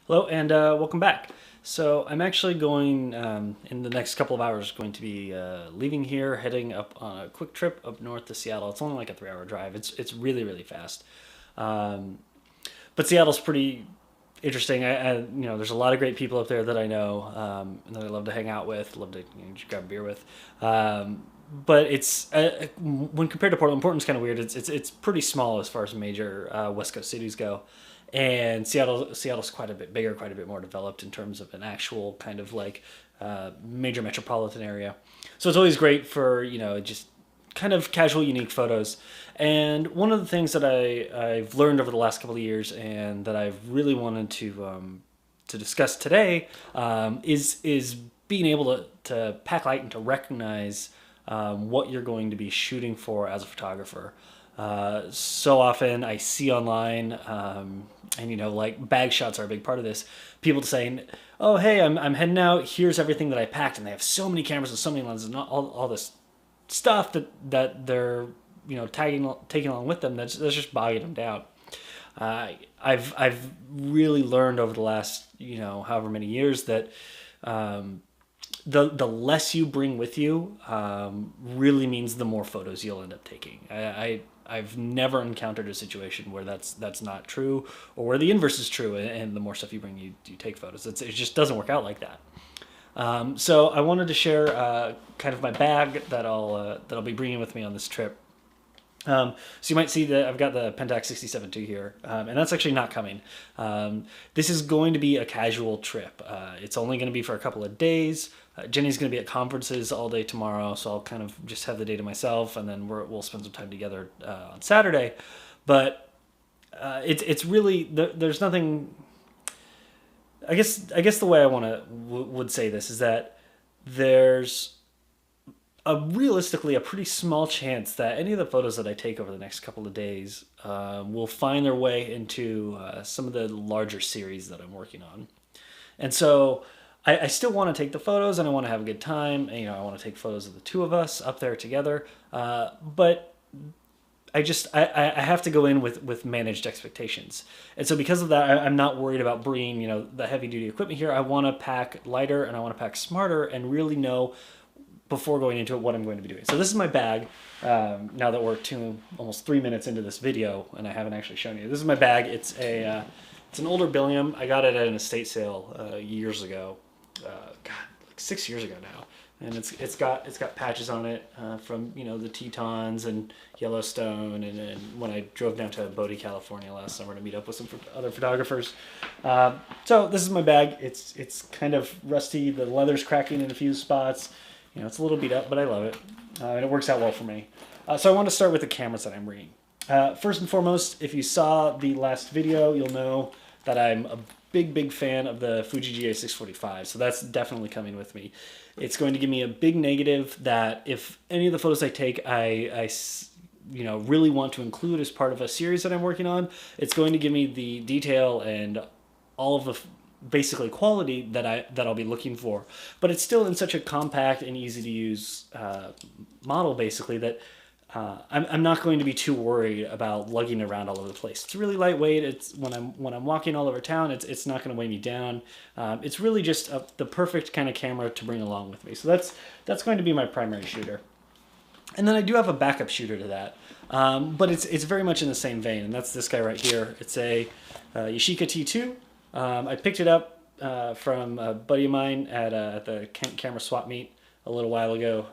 Hello and welcome back. So I'm actually going in the next couple of hours going to be leaving here, heading up on a quick trip up north to Seattle. It's only like a 3 hour drive. It's really really fast, um, but Seattle's pretty interesting. There's a lot of great people up there that I know and that I love to hang out with, love to just grab a beer with. But it's when compared to Portland's kind of weird. It's pretty small as far as major West Coast cities go, and Seattle's quite a bit bigger, quite a bit more developed in terms of an actual kind of like major metropolitan area. So it's always great for just kind of casual, unique photos. And one of the things that I've learned over the last couple of years, and that I've really wanted to discuss today, is being able to pack light and to recognize what you're going to be shooting for as a photographer. So often I see online, and like bag shots are a big part of this. People saying, "Oh, hey, I'm heading out. Here's everything that I packed," and they have so many cameras and so many lenses and all this stuff that they're taking along with them. That's just bogging them down. I've really learned over the last however many years that the less you bring with you really means the more photos you'll end up taking. I've never encountered a situation where that's not true, or where the inverse is true, and the more stuff you bring, you take photos. It just doesn't work out like that. So I wanted to share kind of my bag that I'll be bringing with me on this trip. So you might see that I've got the Pentax 67 II here, and that's actually not coming. This is going to be a casual trip. It's only going to be for a couple of days. Jenny's going to be at conferences all day tomorrow, so I'll kind of just have the day to myself, and then we'll spend some time together on Saturday. But it's really there's nothing. I guess the way I would say this is that there's realistically a pretty small chance that any of the photos that I take over the next couple of days will find their way into some of the larger series that I'm working on. And so I still want to take the photos, and I want to have a good time. And, I want to take photos of the two of us up there together. But I have to go in with managed expectations. And so because of that, I'm not worried about bringing, the heavy duty equipment here. I want to pack lighter, and I want to pack smarter, and really know before going into it what I'm going to be doing. So this is my bag. Now that we're almost 3 minutes into this video, and I haven't actually shown you. This is my bag. It's an older Billiam. I got it at an estate sale years ago. Like 6 years ago now. And it's got patches on it from the Tetons and Yellowstone, and when I drove down to Bodie, California last summer to meet up with some other photographers. So this is my bag. It's kind of rusty. The leather's cracking in a few spots. It's a little beat up, but I love it, and it works out well for me. So I want to start with the cameras that I'm bringing. First and foremost, if you saw the last video, you'll know that I'm a big fan of the Fuji GA645, so that's definitely coming with me. It's going to give me a big negative that if any of the photos I take, I really want to include as part of a series that I'm working on, it's going to give me the detail and all of the basically quality that I'll be looking for. But it's still in such a compact and easy to use model, basically, that I'm not going to be too worried about lugging around all over the place. It's really lightweight. It's when I'm walking all over town, it's not going to weigh me down. It's really just the perfect kind of camera to bring along with me. So that's going to be my primary shooter. And then I do have a backup shooter to that, but it's very much in the same vein, and that's this guy right here. It's a Yashica T2. I picked it up from a buddy of mine at the camera swap meet a little while ago.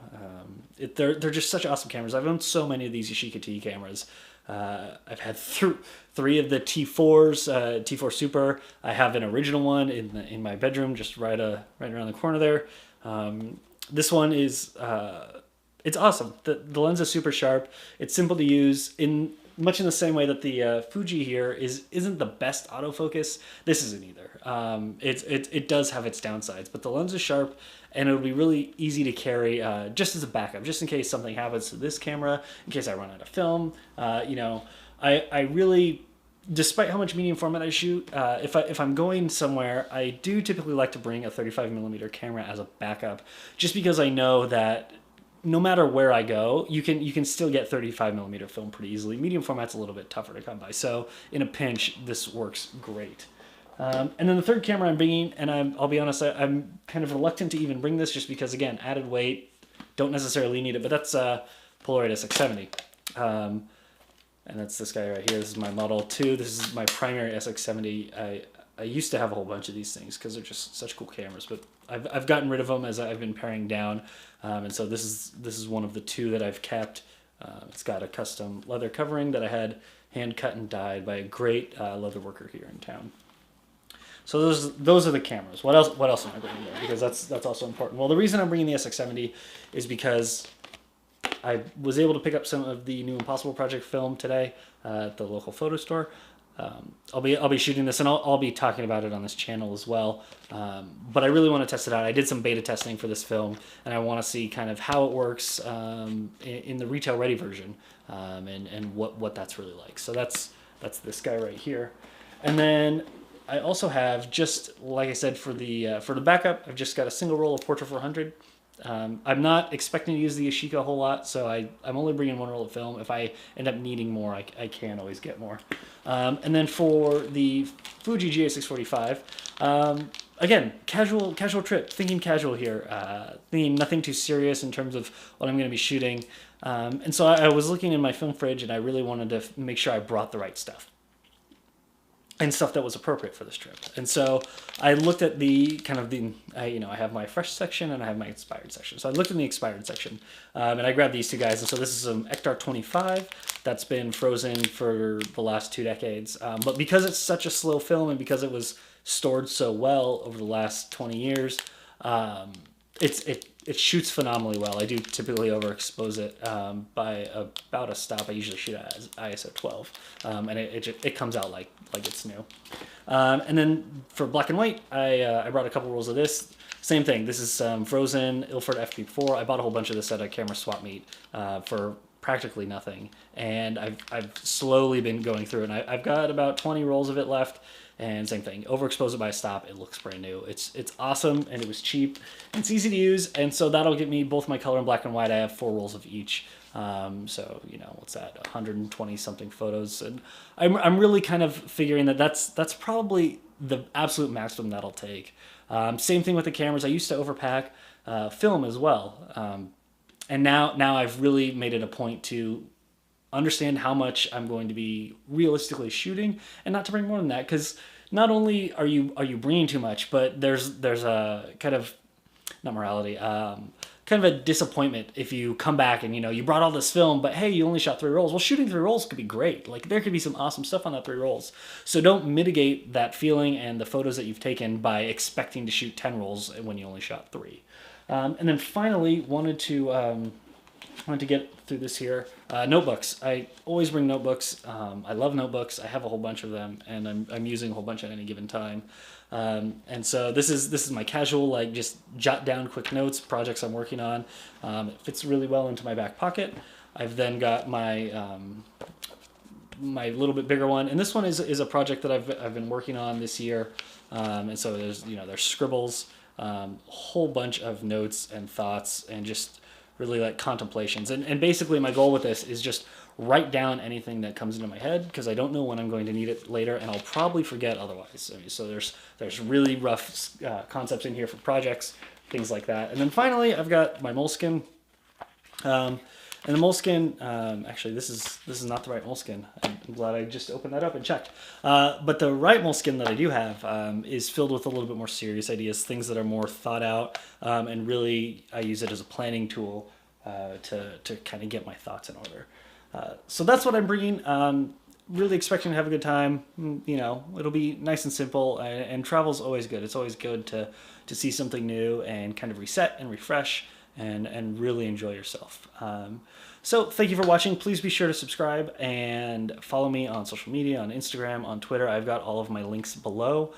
They're just such awesome cameras. I've owned so many of these Yashica T cameras. I've had three of the T4s, T4 Super. I have an original one in my bedroom, just right around the corner there. This one is it's awesome. The lens is super sharp. It's simple to use. Much in the same way that the Fuji here isn't the best autofocus, this isn't either. It does have its downsides, but the lens is sharp, and it'll be really easy to carry just as a backup, just in case something happens to this camera, in case I run out of film. I really, despite how much medium format I shoot, if I'm going somewhere, I do typically like to bring a 35mm camera as a backup, just because I know that no matter where I go, you can still get 35mm film pretty easily. Medium format's a little bit tougher to come by, so in a pinch, this works great. And then the third camera I'm bringing, and I'll be honest, I'm kind of reluctant to even bring this just because, again, added weight, don't necessarily need it, but that's Polaroid SX70. And that's this guy right here. This is my Model 2. This is my primary SX70. I used to have a whole bunch of these things because they're just such cool cameras, but I've gotten rid of them as I've been paring down. And so this is one of the two that I've kept. It's got a custom leather covering that I had hand cut and dyed by a great leather worker here in town. So those are the cameras. What else am I bringing there? Because that's also important. Well, the reason I'm bringing the SX70 is because I was able to pick up some of the new Impossible Project film today at the local photo store. I'll be shooting this, and I'll be talking about it on this channel as well. But I really want to test it out. I did some beta testing for this film, and I want to see kind of how it works in the retail ready version, and what that's really like. So that's this guy right here, and then I also have, just like I said, for the backup, I've just got a single roll of Portra 400. I'm not expecting to use the Yashica a whole lot, so I'm only bringing one roll of film. If I end up needing more, I can always get more. And then for the Fuji GA645, again, casual trip, thinking casual here, thinking nothing too serious in terms of what I'm going to be shooting. And so I was looking in my film fridge, and I really wanted to make sure I brought the right stuff and stuff that was appropriate for this trip. And so I looked at I have my fresh section and I have my expired section. So I looked in the expired section, and I grabbed these two guys. And so this is some Ektar 25 that's been frozen for the last 2 decades. But because it's such a slow film, and because it was stored so well over the last 20 years, it shoots phenomenally well. I do typically overexpose it by about a stop. I usually shoot at ISO 12, and it comes out like it's new. And then for black and white, I brought a couple rolls of this. Same thing. This is frozen Ilford FP4. I bought a whole bunch of this at a camera swap meet for practically nothing, and I've slowly been going through it. And I've got about 20 rolls of it left. And same thing, overexpose it by a stop, it looks brand new. It's awesome, and it was cheap, and it's easy to use, and so that'll get me both my color and black and white. I have 4 rolls of each. So, what's that, 120 something photos, and I'm really kind of figuring that's probably the absolute maximum that'll take. Same thing with the cameras. I used to overpack film as well, and now I've really made it a point to understand how much I'm going to be realistically shooting, and not to bring more than that, because not only are you bringing too much, but there's a kind of, not morality, kind of a disappointment if you come back and you brought all this film, but hey, you only shot 3 rolls. Well, shooting 3 rolls could be great. Like, there could be some awesome stuff on that 3 rolls. So don't mitigate that feeling and the photos that you've taken by expecting to shoot 10 rolls when you only shot 3. And then finally, wanted to get through this here. Notebooks. I always bring notebooks. I love notebooks. I have a whole bunch of them, and I'm using a whole bunch at any given time. And so this is my casual, like, just jot down quick notes, projects I'm working on. It fits really well into my back pocket. I've then got my my little bit bigger one, and this one is a project that I've been working on this year. And so there's scribbles, a whole bunch of notes and thoughts, and just really like contemplations. And basically my goal with this is just write down anything that comes into my head, because I don't know when I'm going to need it later, and I'll probably forget otherwise. So there's really rough concepts in here for projects, things like that. And then finally, I've got my Moleskine. And the Moleskine, actually, this is not the right Moleskine. I'm glad I just opened that up and checked. But the right Moleskine that I do have is filled with a little bit more serious ideas, things that are more thought out, and really I use it as a planning tool to kind of get my thoughts in order. So that's what I'm bringing. Really expecting to have a good time. It'll be nice and simple, and travel's always good. It's always good to see something new and kind of reset and refresh and really enjoy yourself. So thank you for watching. Please be sure to subscribe and follow me on social media, on Instagram, on Twitter. I've got all of my links below.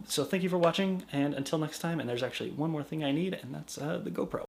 So thank you for watching, and until next time. And there's actually one more thing I need, and that's the GoPro.